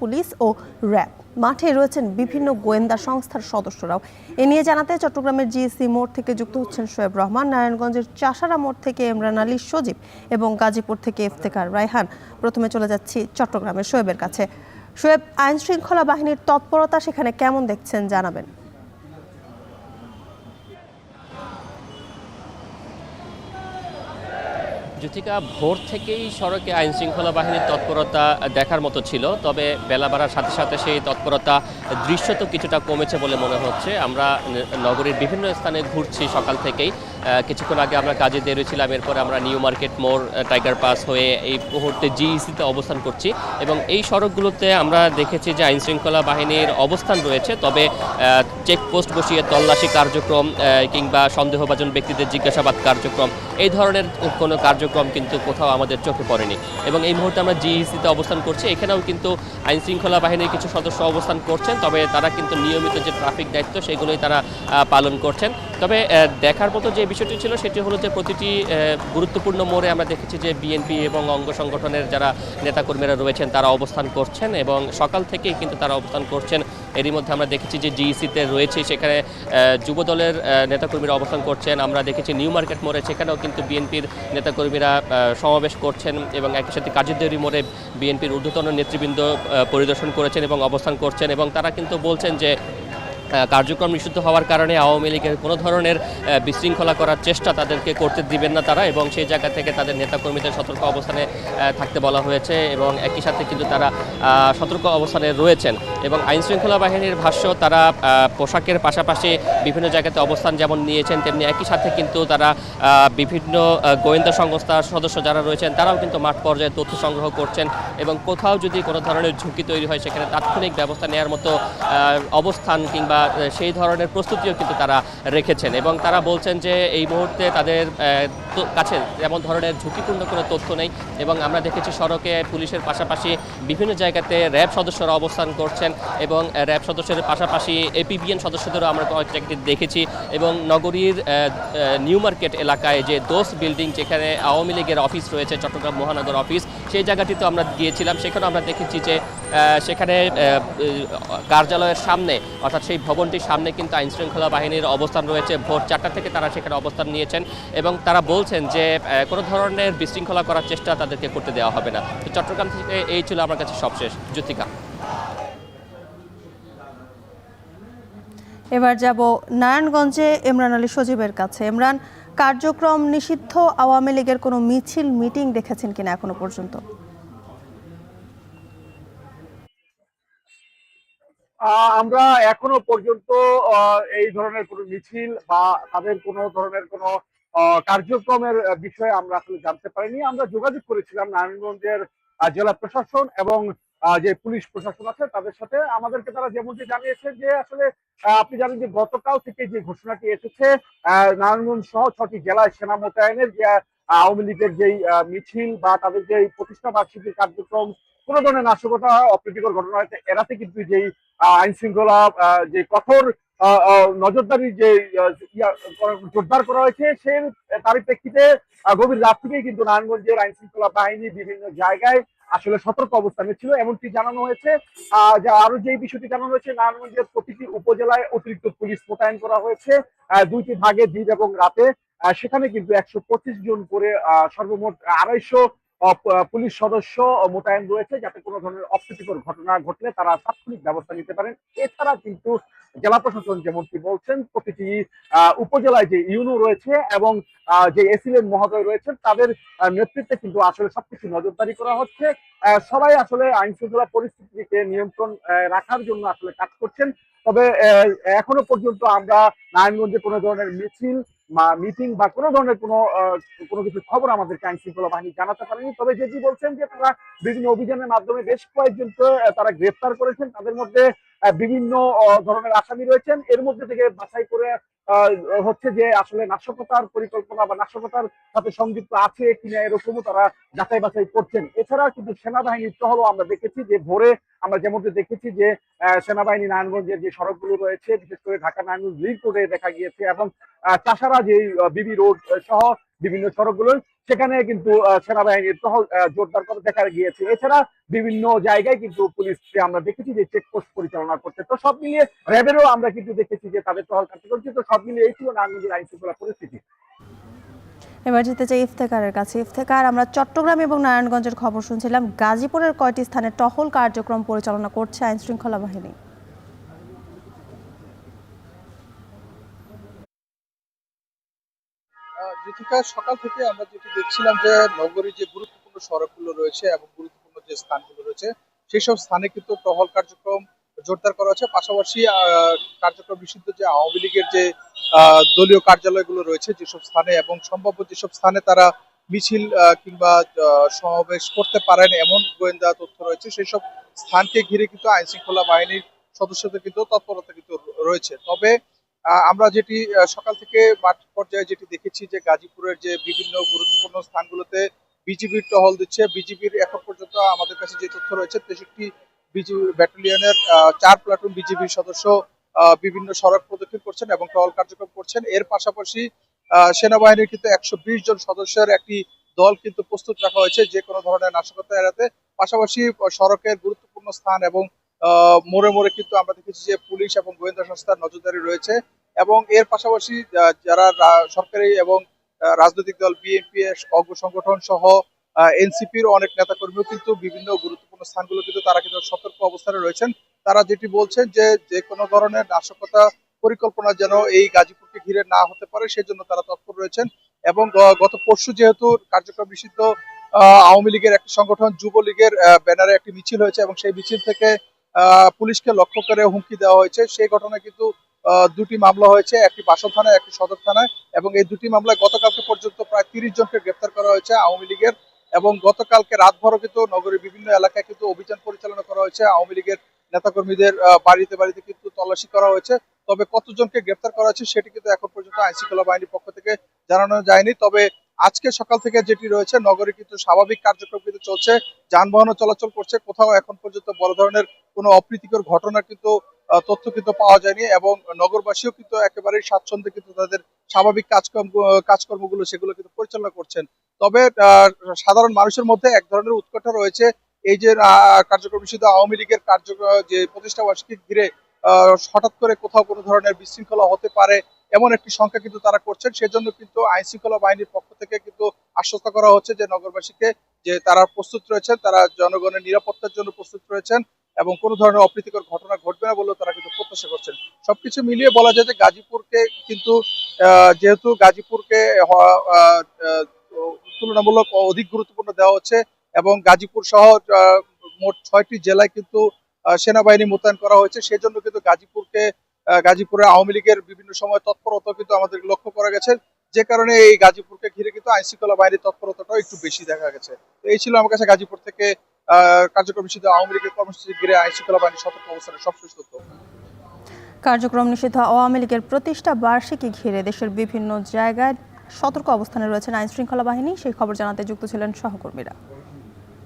Police ও RAB. মাঠে রয়েছেন বিভিন্ন গোয়েন্দা সংস্থার সদস্যরাও। এ নিয়ে জানাতে চট্টগ্রামের জিএসি মোড় থেকে যুক্ত হচ্ছেন শোয়েব রহমান, নারায়ণগঞ্জের চাষারা মোড় থেকে ইমরান আলী সজীব এবং গাজীপুর থেকে ইফতেখার রায়হান। প্রথমে চলে যাচ্ছি চট্টগ্রামের শোয়েবের কাছে। শোয়েব, আইন শৃঙ্খলা বাহিনীর তৎপরতা সেখানে কেমন দেখছেন জানাবেন। জ্যোতিকা, ভোর থেকেই সড়কে আইন শৃঙ্খলা বাহিনীর তৎপরতা দেখার মতো ছিল, তবে বেলা বাড়ার সাথে সাথে সেই তৎপরতা দৃশ্যত কিছুটা কমেছে বলে মনে হচ্ছে। আমরা নগরীর বিভিন্ন স্থানে ঘুরছি সকাল থেকেই। কিছুক্ষণ আগে আমরা কাজে বেরিয়েছিলাম, এরপরে আমরা নিউ মার্কেট মোড়, টাইগার পাস হয়ে এই মুহূর্তে জিইসিতে অবস্থান করছি এবং এই সড়কগুলোতে আমরা দেখেছি যে আইন শৃঙ্খলা বাহিনীর অবস্থান রয়েছে, তবে চেকপোস্ট বসিয়ে তল্লাশি কার্যক্রম কিংবা সন্দেহভাজন ব্যক্তিদের জিজ্ঞাসাবাদ কার্যক্রম, এই ধরনের কোনো কার্যক্রম কিন্তু কোথাও আমাদের চোখে পড়েনি। এবং এই মুহূর্তে আমরা জিইসিতে অবস্থান করছি, এখানেও কিন্তু আইন শৃঙ্খলা বাহিনীর কিছু সদস্য অবস্থান করছেন, তবে তারা কিন্তু নিয়মিত যে ট্রাফিক দায়িত্ব সেগুলোই তারা পালন করছেন। তবে দেখার মতো যে বিষয়টি ছিল সেটি হলো যে প্রতিটি গুরুত্বপূর্ণ মোড়ে আমরা দেখেছি যে বিএনপি এবং অঙ্গ সংগঠনের যারা নেতাকর্মীরা রয়েছেন তারা অবস্থান করছেন এবং সকাল থেকেই কিন্তু তারা অবস্থান করছেন। এরই মধ্যে আমরা দেখেছি যে জিইসিতে রয়েছে, সেখানে যুবদলের নেতাকর্মীরা অবস্থান করছেন। আমরা দেখেছি নিউ মার্কেট মোড়ে, সেখানেও কিন্তু বিএনপির নেতাকর্মীরা সমাবেশ করছেন এবং একই সাথে কাজীদেউরি মোড়ে বিএনপির ঊর্ধ্বতন নেতৃবৃন্দ পরিদর্শন করেছেন এবং অবস্থান করছেন এবং তারা কিন্তু বলছেন যে কার্যক্রম নিষিদ্ধ হওয়ার কারণে আওয়ামী লীগের কোনো ধরনের বিশৃঙ্খলা করার চেষ্টা তাদেরকে করতে দিবেন না তারা, এবং সেই জায়গা থেকে তাদের নেতাকর্মীদের সতর্ক অবস্থানে থাকতে বলা হয়েছে এবং একই সাথে কিন্তু তারা সতর্ক অবস্থানে রয়েছেন। এবং আইনশৃঙ্খলা বাহিনীর ভাষ্য, তারা পোশাকের পাশাপাশি বিভিন্ন জায়গাতে অবস্থান যেমন নিয়েছেন, তেমনি একই সাথে কিন্তু তারা বিভিন্ন গোয়েন্দা সংস্থার সদস্য যারা রয়েছেন তারাও কিন্তু মাঠ পর্যায়ে তথ্য সংগ্রহ করছেন এবং কোথাও যদি কোনো ধরনের ঝুঁকি তৈরি হয় সেখানে তাৎক্ষণিক ব্যবস্থা নেওয়ার মতো অবস্থান কিংবা সেই ধরনের প্রস্তুতিও কিন্তু তারা রেখেছেন। এবং তারা বলছেন যে এই মুহূর্তে তাদের কাছে এমন ধরনের ঝুঁকিপূর্ণ কোনো তথ্য নেই এবং আমরা দেখেছি সড়কে পুলিশের পাশাপাশি বিভিন্ন জায়গাতে র্যাব সদস্যরা অবস্থান করছেন এবং র্যাব সদস্যের পাশাপাশি এপিবিএন সদস্যদেরও আমরা কয়েক জায়গাতে দেখেছি। এবং নগরীর নিউ মার্কেট এলাকায় যে দোস বিল্ডিং, যেখানে আওয়ামী লীগের অফিস রয়েছে, চট্টগ্রাম মহানগর অফিস, সেই জায়গাটিতে আমরা গিয়েছিলাম, সেখানে আমরা দেখেছি যে সেখানে কার্যালয়ের সামনে, অর্থাৎ সেই ভবনটির সামনে কিন্তু আইনশৃঙ্খলা বাহিনীর অবস্থান রয়েছে। ভোর 4টা থেকে তারা সেখানে অবস্থান নিয়েছেন এবং তারা বলছেন যে কোনো ধরনের বিশৃঙ্খলা করার চেষ্টা তাদেরকে করতে দেওয়া হবে না। তো চট্টগ্রাম থেকে এই ছিল আমার কাছে সবশেষ। জ্যোতিকা, এবার যাব নারায়ণগঞ্জে ইমরান আলী সজীবের কাছে। ইমরান, কার্যক্রম নিষিদ্ধ আওয়ামী লীগের কোনো মিছিল মিটিং দেখেছেন কিনা এখনো পর্যন্ত? আমরা এখনো পর্যন্ত এই ধরনের কোনো মিছিল বা তাদের কোনো ধরনের কোনো কার্যক্রমের বিষয়ে আমরা আসলে জানতে পারিনি। আমরা যোগাযোগ করেছিলাম নারায়ণগঞ্জের জেলা প্রশাসন এবং যে পুলিশ প্রশাসন আছে তাদের সাথে। আমাদেরকে তারা যেমনটি জানিয়েছে যে আসলে আপনি জানেন যে গতকাল থেকে যে ঘোষণাটি এসেছে নারায়ণগঞ্জ সহ 6টি জেলায় সেনা মোতায়েনের, যে আওয়ামী লীগের যেই মিছিল বা তাদের যে প্রতিষ্ঠা বার্ষিকীর কার্যক্রম, কোনো ধরনের নাশকতা অপ্রীতিকর ঘটনা হয়েছে এড়াতে কিন্তু যেই আইন শৃঙ্খলা যে কঠোর নজরদারি যে জোরদার করা হয়েছে তারই প্রেক্ষিতে গভীর রাত থেকেই কিন্তু নারায়ণগঞ্জের আইন শৃঙ্খলা বাহিনী বিভিন্ন জায়গায় আসলে সতর্ক অবস্থানে ছিল, এমনটি জানানো হয়েছে। যা আরো যে বিষয়টি জানানো হয়েছে, নারায়ণগঞ্জের প্রতিটি উপজেলায় অতিরিক্ত পুলিশ মোতায়েন করা হয়েছে 2টি ভাগে, দিন এবং রাতে। সেখানে কিন্তু 125 জন করে সর্বমোট 250 পুলিশ সদস্য মোতায়েন রয়েছে, যাতে কোনো ধরনের অপ্রীতিকর ঘটনা ঘটলে তারা তাৎক্ষণিক ব্যবস্থা নিতে পারেন। এছাড়া কিন্তু জেলা প্রশাসন যেমনটি বলছেন, প্রতিটি উপজেলায় যে ইউনো রয়েছে এবং যে এসিলেন মহোদয় রয়েছেন তাদের নেতৃত্বে কিন্তু আসলে সবকিছু নজরদারি করা হচ্ছে। সবাই আসলে আইন শৃঙ্খলা পরিস্থিতিকে নিয়ন্ত্রণ রাখার জন্য আসলে কাজ করছেন। তবে এখনো পর্যন্ত আমরা নারায়ণগঞ্জে কোনো ধরনের মিছিল মিটিং বা কোনো ধরনের কোনো কিছু খবর আমাদেরকে আইন শৃঙ্খলা বাহিনী জানাতে পারেনি। তবে যেটি বলছেন যে তারা বিভিন্ন অভিযানের মাধ্যমে বেশ কয়েকজনকে তারা গ্রেফতার করেছেন, তাদের মধ্যে বিভিন্ন ধরনের আসামি রয়েছেন। এর মধ্যে থেকে বাছাই করে হচ্ছে যে আসলে নাশকতার পরিকল্পনা বা নাশকতার সাথে সংযুক্ত আছে কিনা এরকমও তারা যাচাই বাছাই করছেন। এছাড়া কিন্তু সেনাবাহিনীর টহলও আমরা দেখেছি, যে ভোরে আমরা যেমনটি দেখেছি যে সেনাবাহিনী নারায়ণগঞ্জের যে সড়কগুলো রয়েছে, বিশেষ করে ঢাকা নারায়ণগঞ্জ লিংক রোডে দেখা গিয়েছে এবং চাষারা যে বিবি রোড সহ বিভিন্ন সড়কগুলো, সেখানে কিন্তু সেনাবাহিনীর টহল জোরদার করে দেখা গিয়েছে। এছাড়া বিভিন্ন জায়গায় কিন্তু পুলিশকে আমরা দেখেছি যে চেকপোস্ট পরিচালনা করছে। তো সব মিলিয়ে র্যাবেরও আমরা কিন্তু দেখেছি যে তাদের টহল কার্যক্রম। তো সব মিলিয়ে এই ছিল নারায়ণগঞ্জের আইন শৃঙ্খলা পরিস্থিতি। এবার যেতে চাই ইফতেখারের কাছে। ইফতেখার, আমরা চট্টগ্রাম এবং নারায়ণগঞ্জের খবর শুনছিলাম, গাজীপুরের কয়টি স্থানে টহল কার্যক্রম পরিচালনা করছে আইন শৃঙ্খলা বাহিনী? জ্যোতিকা, সকাল থেকে আমরা যেটি দেখছিলাম যে নগরীর যে গুরুত্বপূর্ণ সড়কগুলো রয়েছে এবং গুরুত্বপূর্ণ যে স্থানগুলো রয়েছে সেই সব স্থানে কিন্তু টহল কার্যক্রম জোরদার করা হচ্ছে। পাশাপাশি কার্যক্রম নিষিদ্ধ যে আওয়ামী লীগের যে দলীয় কার্যালয়গুলো রয়েছে যেসব স্থানে এবং সম্ভাব্য যেসব স্থানে তারা মিছিল কিংবা সমাবেশ করতে পারেন এমন গোয়েন্দা তথ্য রয়েছে সেই সব স্থানকে ঘিরে কিন্তু আইন শৃঙ্খলা বাহিনীর সদস্যদের কিন্তু তৎপরতা কিন্তু রয়েছে। তবে আমরা যেটি সকাল থেকে মাঠ পর্যায়ে যেটি দেখেছি যে গাজীপুরের যে বিভিন্ন গুরুত্বপূর্ণ স্থানগুলোতে বিজিবির টহল দিচ্ছে। বিজিবির এখন পর্যন্ত আমাদের কাছে যে তথ্য রয়েছে 63 বিজিবি ব্যাটালিয়নের 4 প্লাটুন বিজিবির সদস্য বিভিন্ন সড়ক প্রদক্ষিণ করছেন এবং টহল কার্যক্রম করছেন। এর পাশাপাশি সেনাবাহিনীর কিন্তু 120 জন সদস্যের একটি দল কিন্তু প্রস্তুত রাখা হয়েছে যে কোনো ধরনের নাশকতা এড়াতে। পাশাপাশি সড়কের গুরুত্বপূর্ণ স্থান এবং মোড়ে মোড়ে কিন্তু আমরা দেখেছি যে পুলিশ এবং গোয়েন্দা সংস্থার নজরদারি রয়েছে এবং এর পাশাপাশি যারা সরকারি এবং রাজনৈতিক দল বিএনপি অঙ্গ সংগঠন সহ এনসিপির অনেক নেতাকর্মীও কিন্তু বিভিন্ন গুরুত্বপূর্ণ স্থানগুলো কিন্তু তারা কিন্তু সতর্ক অবস্থানে রয়েছেন। তারা যেটি বলছেন যে যে কোনো ধরনের নাশকতা পরিকল্পনা যেন এই গাজীপুরকে ঘিরে না হতে পারে সেজন্য তারা তৎপর রয়েছেন। এবং গত পরশু যেহেতু কার্যক্রম নিষিদ্ধ আওয়ামী লীগের একটি সংগঠন যুবলীগের ব্যানারে একটি মিছিল হয়েছে এবং সেই মিছিল থেকে পুলিশকে লক্ষ্য করে হুমকি দেওয়া হয়েছে। সেই ঘটনায় কিন্তু দুটি মামলা হয়েছে, একটি বাসন থানায় একটি সদর থানায় এবং এই দুটি মামলায় গতকালকে পর্যন্ত প্রায় 30 জনকে গ্রেপ্তার করা হয়েছে আওয়ামী লীগের। এবং গতকালকে রাতভরও কিন্তু নগরীর বিভিন্ন এলাকায় কিন্তু অভিযান পরিচালনা করা হয়েছে। আওয়ামী লীগের নেতাকর্মীদের বাড়িতে বাড়িতে কিন্তু তল্লাশি করা হয়েছে। তবে কতজনকে গ্রেপ্তার করা হয়েছে সেটি কিন্তু এখন পর্যন্ত আইন শৃঙ্খলা বাহিনীর পক্ষ থেকে জানানো যায়নি। তবে আজকে সকাল থেকে যেটি রয়েছে নগরে কিন্তু স্বাভাবিক কার্যক্রম কিন্তু চলছে, যানবাহনও চলাচল করছে, কোথাও এখন পর্যন্ত বড় ধরনের কোনো অপ্রীতিকর ঘটনা কিন্তু তথ্য কিন্তু পাওয়া যায়নি এবং নগরবাসীও কিন্তু একেবারেই স্বাচ্ছন্দ্যে কিন্তু তাদের স্বাভাবিক কাজকর্মগুলো সেগুলো কিন্তু পরিচালনা করছেন। তবে সাধারণ মানুষের মধ্যে এক ধরনের উৎকণ্ঠা রয়েছে এই যে কার্যক্রম নিষিদ্ধ আওয়ামী লীগের যে প্রতিষ্ঠা বার্ষিকী ঘিরে হঠাৎ করে কোথাও কোনো ধরনের বিশৃঙ্খলা হতে পারে এমন একটি সংখ্যা কিন্তু তারা করছেন। সেজন্য কিন্তু আইন শৃঙ্খলা বাহিনীর পক্ষ থেকে কিন্তু আশ্বস্ত করা হচ্ছে যে নগরবাসীকে যে তারা প্রস্তুত রয়েছেন, তারা জনগণের নিরাপত্তার জন্য প্রস্তুত রয়েছেন এবং কোনো ধরনের অপ্রীতিকর ঘটনা ঘটবে না বলেও তারা কিন্তু প্রত্যাশা করছেন। সবকিছু মিলিয়ে বলা যায় যে গাজীপুরকে কিন্তু যেহেতু গাজীপুরকে তুলনামূলক অধিক গুরুত্বপূর্ণ দেওয়া হচ্ছে এবং গাজীপুর সহ মোট 6টি জেলায় কিন্তু সেনাবাহিনী মোতায়েন করা হয়েছে। সেজন্য কিন্তু গাজীপুরে আওয়ামী লীগের বিভিন্ন সময় তৎপরতা কিন্তু আমাদের লক্ষ্য করা গেছে, যে কারণে এই গাজীপুরকে ঘিরে কিন্তু আইন শৃঙ্খলা বাহিনীর তৎপরতাটাও একটু বেশি দেখা গেছে। তো এই ছিল আমার কাছে গাজীপুর থেকে কার্যক্রম নিষিদ্ধ আওয়ামী লীগের কর্মসূচি ঘিরে আইন শৃঙ্খলা বাহিনীর সতর্ক অবস্থানের সবশেষ তথ্য। কার্যক্রম নিষিদ্ধ আওয়ামী লীগের প্রতিষ্ঠা বার্ষিকী ঘিরে দেশের বিভিন্ন জায়গায় সতর্ক অবস্থানে রয়েছেন আইন শৃঙ্খলা বাহিনী, সেই খবর জানাতে যুক্ত ছিলেন সহকর্মীরা।